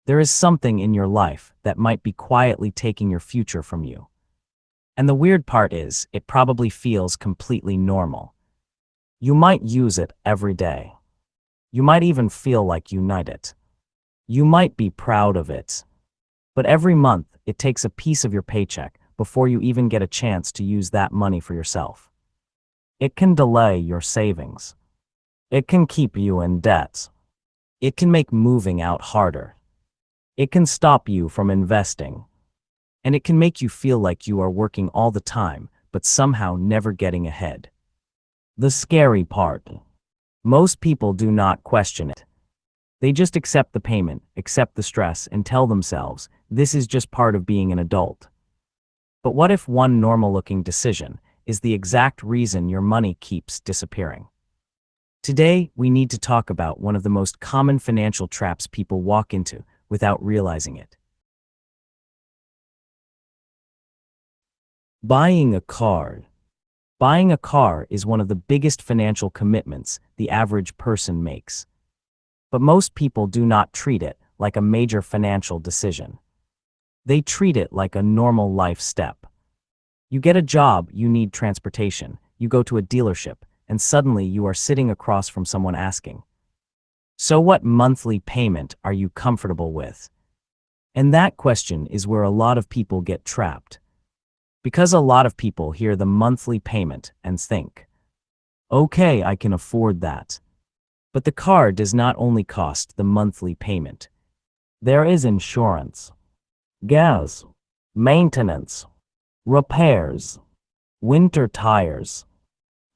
There is something in your life that might be quietly taking your future from you. And the weird part is, it probably feels completely normal. You might use it every day. You might even feel like you need it. You might be proud of it. But every month, it takes a piece of your paycheck before you even get a chance to use that money for yourself. It can delay your savings. It can keep you in debt. It can make moving out harder. It can stop you from investing. And it can make you feel like you are working all the time, but somehow never getting ahead. The scary part. Most people do not question it. They just accept the payment, accept the stress, and tell themselves, this is just part of being an adult. But what if one normal-looking decision is the exact reason your money keeps disappearing? Today, we need to talk about one of the most common financial traps people walk into without realizing it. Buying a car. Buying a car is one of the biggest financial commitments the average person makes. But most people do not treat it like a major financial decision. They treat it like a normal life step. You get a job, you need transportation, you go to a dealership, and suddenly you are sitting across from someone asking, "So what monthly payment are you comfortable with?" And that question is where a lot of people get trapped. Because a lot of people hear the monthly payment and think, okay, I can afford that. But the car does not only cost the monthly payment. There is insurance, gas, maintenance, repairs, winter tires,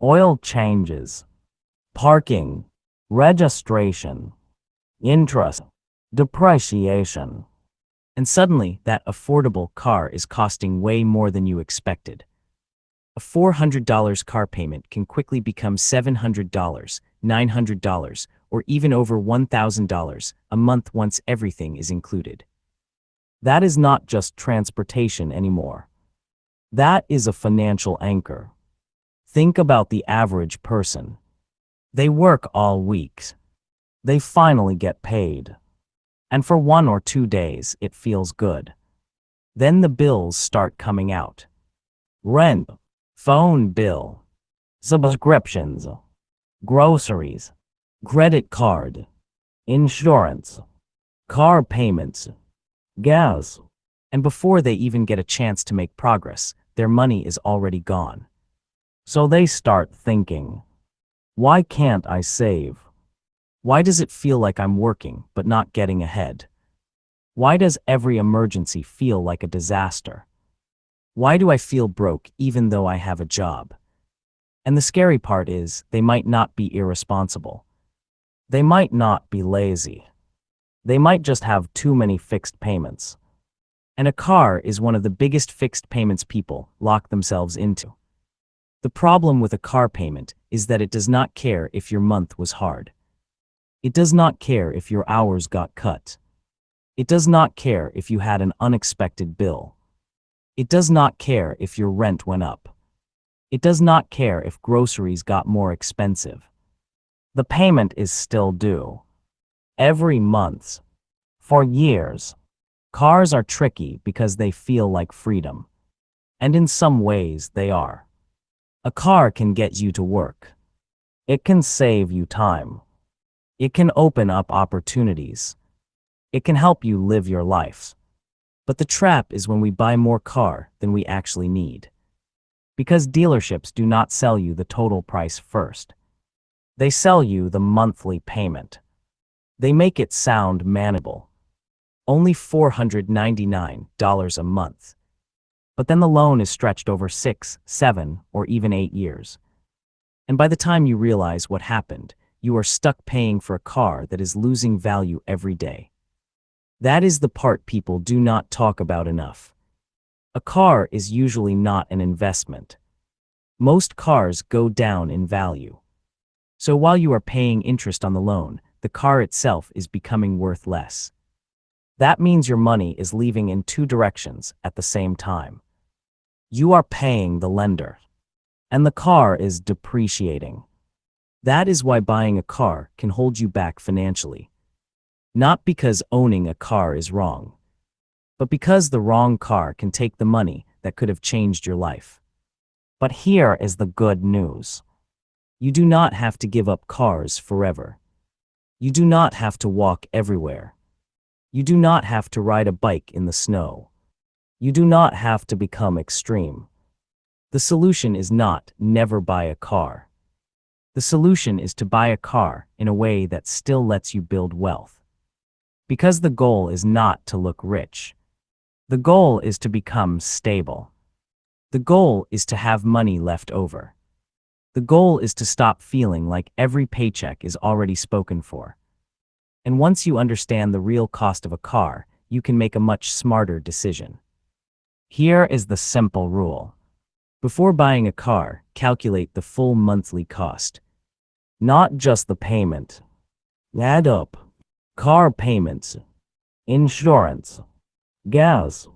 oil changes, parking, registration, interest, depreciation. And suddenly, that affordable car is costing way more than you expected. A $400 car payment can quickly become $700, $900, or even over $1,000 a month once everything is included. That is not just transportation anymore. That is a financial anchor. Think about the average person. They work all week. They finally get paid. And for 1 or 2 days, it feels good. Then the bills start coming out. Rent, phone bill, subscriptions, groceries, credit card, insurance, car payments, gas. And before they even get a chance to make progress, their money is already gone. So they start thinking, why can't I save? Why does it feel like I'm working but not getting ahead? Why does every emergency feel like a disaster? Why do I feel broke even though I have a job? And the scary part is, they might not be irresponsible. They might not be lazy. They might just have too many fixed payments. And a car is one of the biggest fixed payments people lock themselves into. The problem with a car payment is that it does not care if your month was hard. It does not care if your hours got cut. It does not care if you had an unexpected bill. It does not care if your rent went up. It does not care if groceries got more expensive. The payment is still due. Every month. For years. Cars are tricky because they feel like freedom. And in some ways, they are. A car can get you to work. It can save you time. It can open up opportunities. It can help you live your life. But the trap is when we buy more car than we actually need. Because dealerships do not sell you the total price first. They sell you the monthly payment. They make it sound manageable. Only $499 a month. But then the loan is stretched over 6, 7, or even 8 years. And by the time you realize what happened, you are stuck paying for a car that is losing value every day. That is the part people do not talk about enough. A car is usually not an investment. Most cars go down in value. So while you are paying interest on the loan, the car itself is becoming worth less. That means your money is leaving in 2 directions at the same time. You are paying the lender, and the car is depreciating. That is why buying a car can hold you back financially. Not because owning a car is wrong, but because the wrong car can take the money that could have changed your life. But here is the good news. You do not have to give up cars forever. You do not have to walk everywhere. You do not have to ride a bike in the snow. You do not have to become extreme. The solution is not never buy a car. The solution is to buy a car in a way that still lets you build wealth. Because the goal is not to look rich. The goal is to become stable. The goal is to have money left over. The goal is to stop feeling like every paycheck is already spoken for. And once you understand the real cost of a car, you can make a much smarter decision. Here is the simple rule. Before buying a car, calculate the full monthly cost. Not just the payment. Add up car payments, insurance, gas,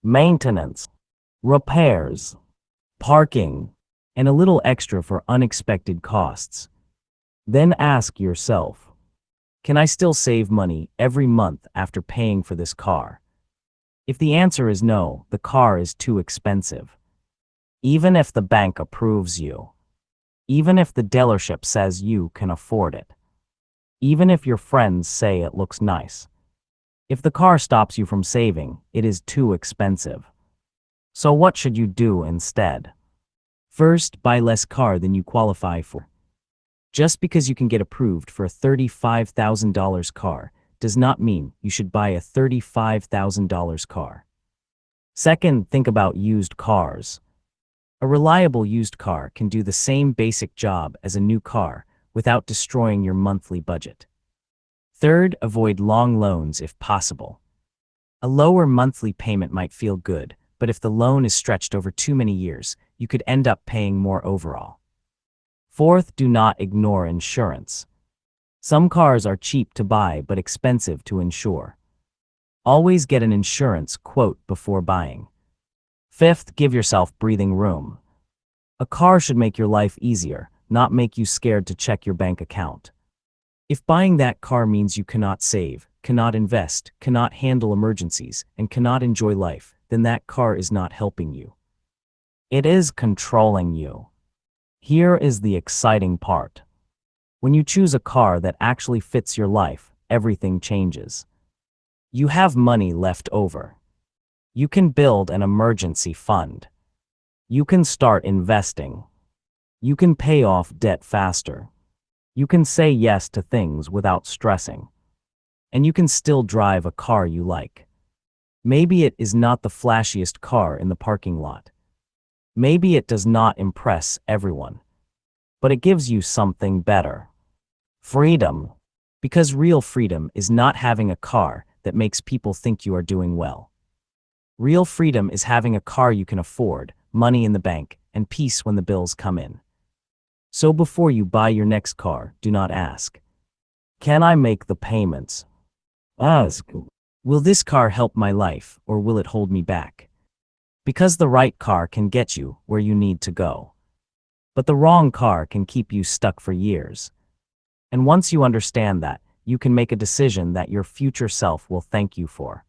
maintenance, repairs, parking, and a little extra for unexpected costs. Then ask yourself, can I still save money every month after paying for this car? If the answer is no, the car is too expensive. Even if the bank approves you, even if the dealership says you can afford it, even if your friends say it looks nice, if the car stops you from saving, it is too expensive. So what should you do instead? First, buy less car than you qualify for. Just because you can get approved for a $35,000 car does not mean you should buy a $35,000 car. Second, think about used cars. A reliable used car can do the same basic job as a new car without destroying your monthly budget. Third, avoid long loans if possible. A lower monthly payment might feel good, but if the loan is stretched over too many years, you could end up paying more overall. Fourth, do not ignore insurance. Some cars are cheap to buy but expensive to insure. Always get an insurance quote before buying. Fifth, give yourself breathing room. A car should make your life easier, not make you scared to check your bank account. If buying that car means you cannot save, cannot invest, cannot handle emergencies, and cannot enjoy life, then that car is not helping you. It is controlling you. Here is the exciting part. When you choose a car that actually fits your life, everything changes. You have money left over. You can build an emergency fund. You can start investing. You can pay off debt faster. You can say yes to things without stressing. And you can still drive a car you like. Maybe it is not the flashiest car in the parking lot. Maybe it does not impress everyone. But it gives you something better. Freedom. Because real freedom is not having a car that makes people think you are doing well. Real freedom is having a car you can afford, money in the bank, and peace when the bills come in. So before you buy your next car, do not ask, can I make the payments? Ask, will this car help my life or will it hold me back? Because the right car can get you where you need to go. But the wrong car can keep you stuck for years. And once you understand that, you can make a decision that your future self will thank you for.